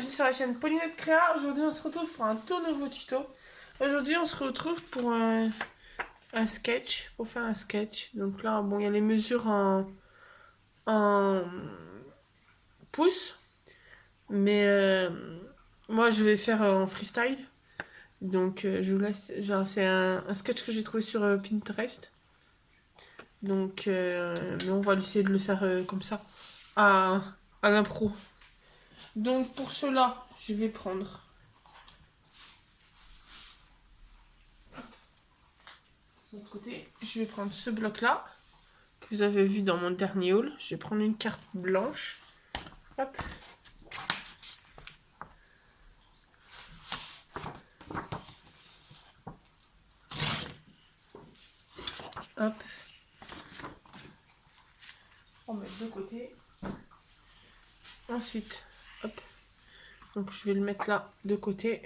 bienvenue sur la chaîne Paulinette Créa. Aujourd'hui on se retrouve pour un tout nouveau tuto. Aujourd'hui on se retrouve pour un sketch, pour faire un sketch. Donc là, bon, il y a les mesures en pouces, mais moi je vais faire en freestyle. Donc je vous laisse, genre c'est un sketch que j'ai trouvé sur Pinterest. Donc, mais on va essayer de le faire comme ça, à l'impro. Donc pour cela, je vais prendre de l'autre côté, je vais prendre ce bloc là que vous avez vu dans mon dernier haul. Je vais prendre une carte blanche. Hop. Hop. On met de côté. Ensuite, hop. Donc je vais le mettre là de côté.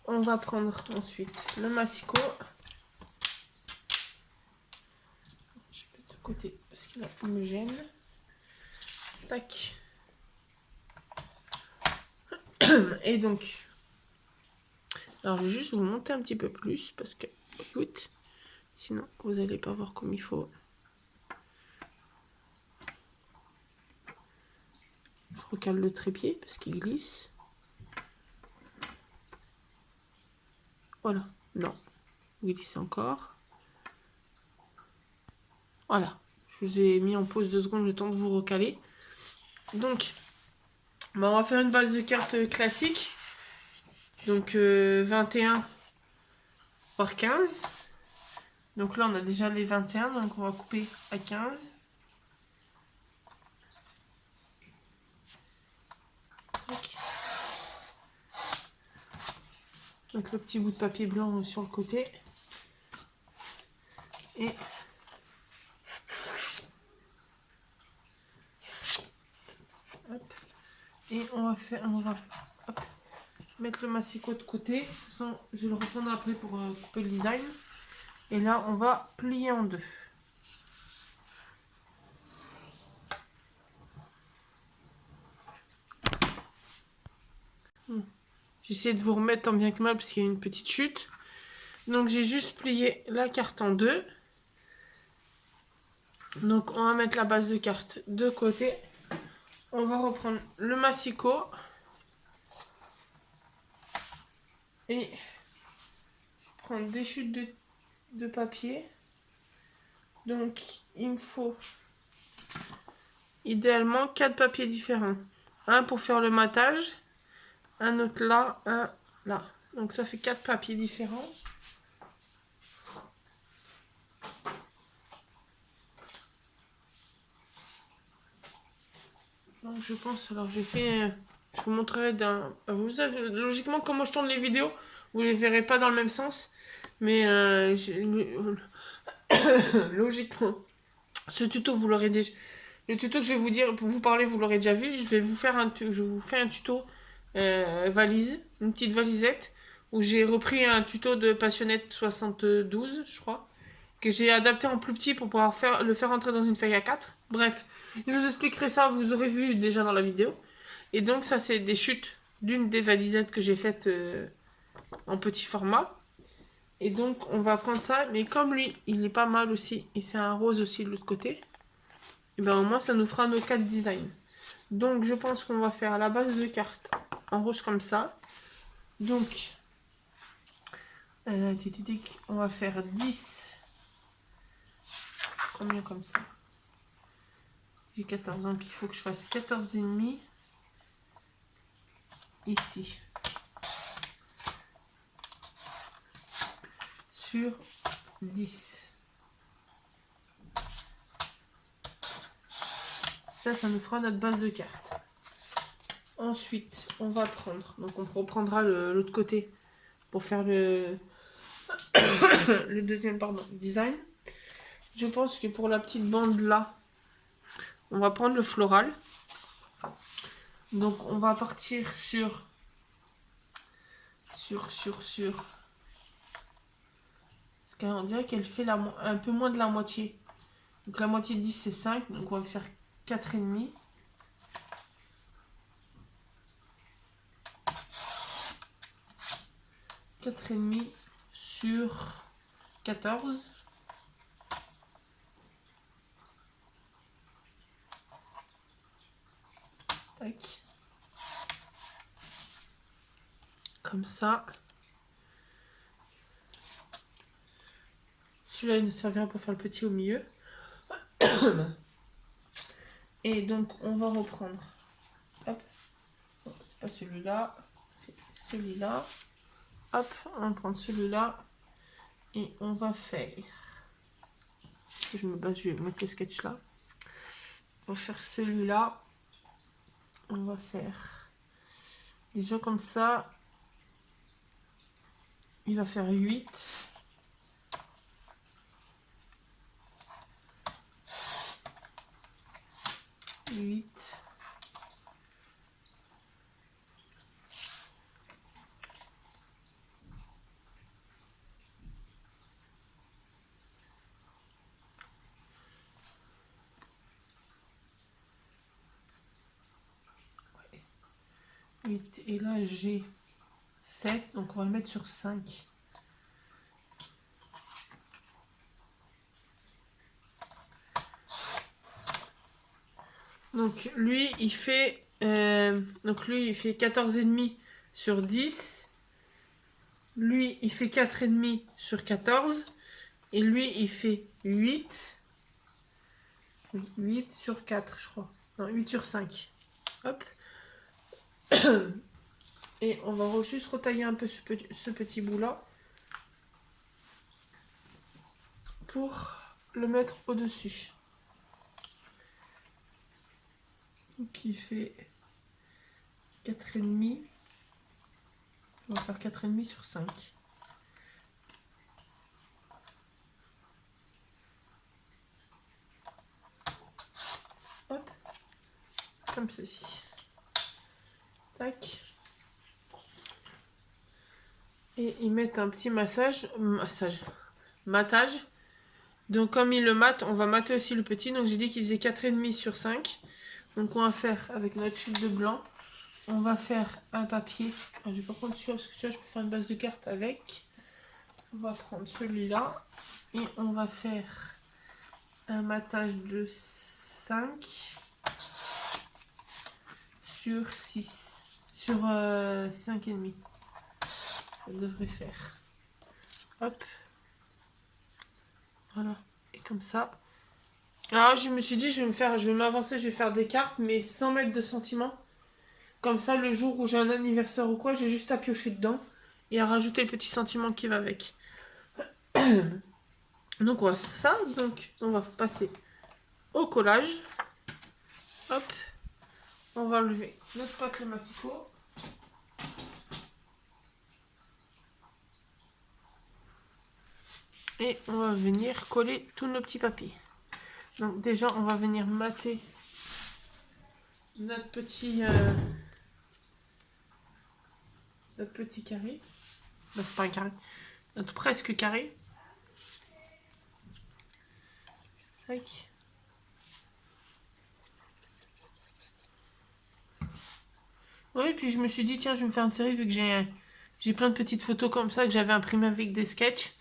On va prendre ensuite le massicot. Je mets de côté parce qu'il me gêne. Tac. Et donc, alors je vais juste vous monter un petit peu plus parce que, écoute, sinon vous n'allez pas voir comme il faut. Je recale le trépied parce qu'il glisse. Voilà, non, il glisse encore. Voilà, je vous ai mis en pause 2 secondes le temps de vous recaler. Donc, on va faire une base de cartes classique. Donc 21 par 15. Donc là on a déjà les 21, donc on va couper à 15. Donc le petit bout de papier blanc sur le côté. Et hop. Et on va hop, mettre le massicot de côté. De toute façon, je vais le reprendre après pour couper le design. Et là, on va plier en deux. J'essaie de vous remettre tant bien que mal parce qu'il y a une petite chute. Donc j'ai juste plié la carte en deux. Donc on va mettre la base de carte de côté. On va reprendre le massicot. Et prendre des chutes de papier. Donc il me faut idéalement 4 papiers différents. Un pour faire le matage, un autre là, un là. Donc ça fait 4 papiers différents. Donc je pense, alors j'ai fait, je vous montrerai vous avez, logiquement comment je tourne les vidéos, vous les verrez pas dans le même sens, mais logiquement, ce tuto vous l'aurez déjà, le tuto que je vais vous dire, pour vous parler, vous l'aurez déjà vu. Je vous fais un tuto valise, une petite valisette, où j'ai repris un tuto de Passionnette 72, je crois, que j'ai adapté en plus petit pour pouvoir le faire entrer dans une feuille A4. Bref, je vous expliquerai ça, vous aurez vu déjà dans la vidéo. Et donc ça, c'est des chutes d'une des valisettes que j'ai faites en petit format. Et donc on va prendre ça, mais comme lui, il est pas mal aussi, et c'est un rose aussi de l'autre côté, et bien au moins ça nous fera nos 4 designs. Donc je pense qu'on va faire la base de carte en rose comme ça. Donc on va faire 10. Combien comme ça? J'ai 14, donc il faut que je fasse 14,5 ici. Sur 10. Ça nous fera notre base de carte. Ensuite, on va prendre, donc on reprendra l'autre côté pour faire le deuxième design. Je pense que pour la petite bande là, on va prendre le floral. Donc on va partir sur parce qu'on dirait qu'elle fait un peu moins de la moitié. Donc la moitié de 10 c'est 5, donc on va faire 4,5. 4,5 sur 14. Tac. Comme ça. Celui-là, il nous servira pour faire le petit au milieu. Et donc, on va reprendre. Hop. Non, c'est pas celui-là. C'est celui-là. Hop, on va prendre celui-là. Et on va faire... Je vais mettre le sketch là. On va faire celui-là. On va faire... Déjà comme ça. Il va faire 8. 8. Ouais. 8. Et là, j'ai 7. Donc, on va le mettre sur 5. Donc lui il fait 14,5 sur 10. Lui il fait 4,5 sur 14. Et lui il fait 8 sur 4 je crois. Non, 8 sur 5. Hop. Et on va juste retailler un peu ce petit bout là. Pour le mettre au dessus. Qui fait 4,5. On va faire 4,5 sur 5. Hop. Comme ceci. Tac. Et ils mettent un petit matage. Donc comme ils le matent, on va mater aussi le petit. Donc j'ai dit qu'il faisait 4,5 sur 5. Donc on va faire avec notre chute de blanc. On va faire un papier. Alors, je vais pas prendre celui-là parce que celui-là je peux faire une base de carte avec. On va prendre celui-là. Et on va faire un matage de 5 sur 6. Sur 5,5. Ça devrait faire. Hop. Voilà. Et comme ça. Alors je me suis dit, je vais m'avancer, je vais faire des cartes, mais sans mettre de sentiments. Comme ça, le jour où j'ai un anniversaire ou quoi, j'ai juste à piocher dedans et à rajouter le petit sentiment qui va avec. Donc on va faire ça. Donc on va passer au collage. Hop. On va enlever notre papier massicot. Et on va venir coller tous nos petits papiers. Donc déjà, on va venir mater notre petit carré. Ben, c'est pas un carré. Notre presque carré. Tac. Oui, puis je me suis dit, tiens, je vais me faire une série vu que j'ai plein de petites photos comme ça que j'avais imprimées avec des sketchs.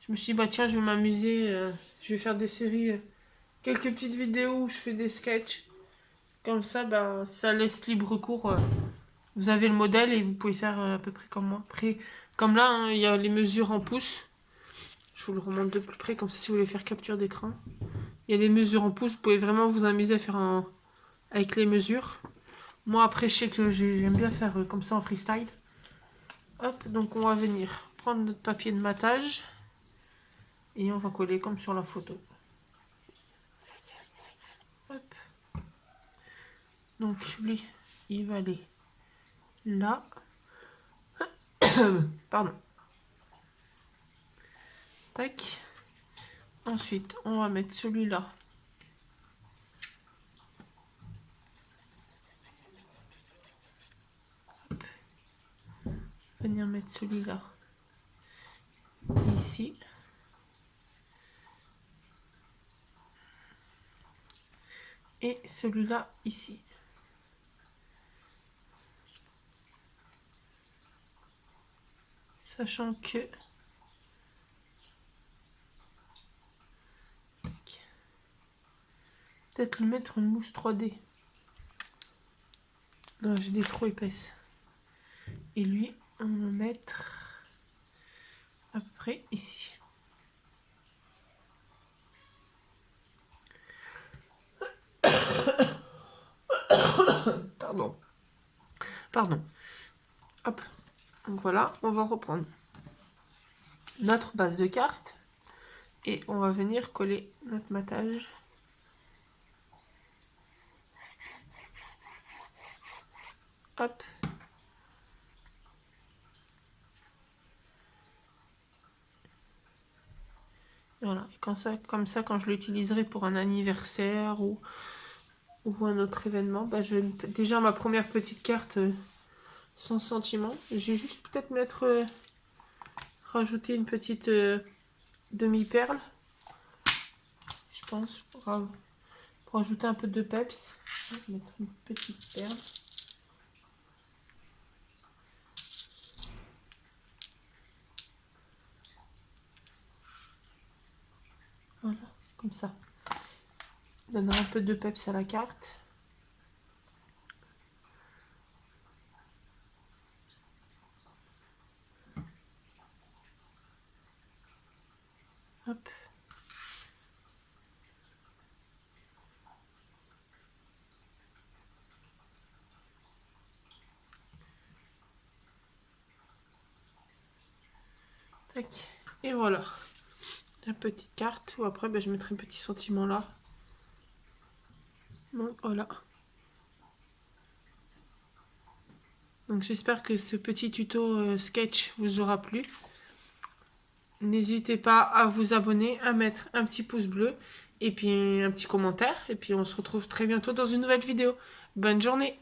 Je me suis dit, bah tiens, je vais m'amuser. Je vais faire des séries, quelques petites vidéos où je fais des sketchs. Comme ça, bah, ça laisse libre cours. Vous avez le modèle et vous pouvez faire à peu près comme moi. Après, comme là, hein, il y a les mesures en pouces. Je vous le remonte de plus près, comme ça, si vous voulez faire capture d'écran. Il y a les mesures en pouces. Vous pouvez vraiment vous amuser à faire avec les mesures. Moi, après, je sais que j'aime bien faire comme ça en freestyle. Hop, donc on va venir prendre notre papier de matage. Et on va coller comme sur la photo. Hop. Donc lui, il va aller là. Pardon. Tac. Ensuite, on va mettre celui-là. Venir mettre celui-là ici. Et celui-là ici. Sachant que... Peut-être lui mettre une mousse 3D. Non, j'ai des trop épaisses. Et lui, on va le mettre après ici. Pardon. Pardon. Hop. Donc voilà, on va reprendre notre base de carte et on va venir coller notre matage. Hop. Voilà, comme ça, quand je l'utiliserai pour un anniversaire ou un autre événement, bah déjà ma première petite carte sans sentiment. J'ai juste peut-être rajouter une petite demi-perle, je pense, pour ajouter un peu de peps. Je vais mettre une petite perle. Voilà, comme ça. Donnera un peu de peps à la carte. Hop. Tac. Et voilà. La petite carte. Ou après, ben, je mettrai un petit sentiment là. Donc voilà. Donc j'espère que ce petit tuto sketch vous aura plu. N'hésitez pas à vous abonner, à mettre un petit pouce bleu et puis un petit commentaire. Et puis on se retrouve très bientôt dans une nouvelle vidéo. Bonne journée!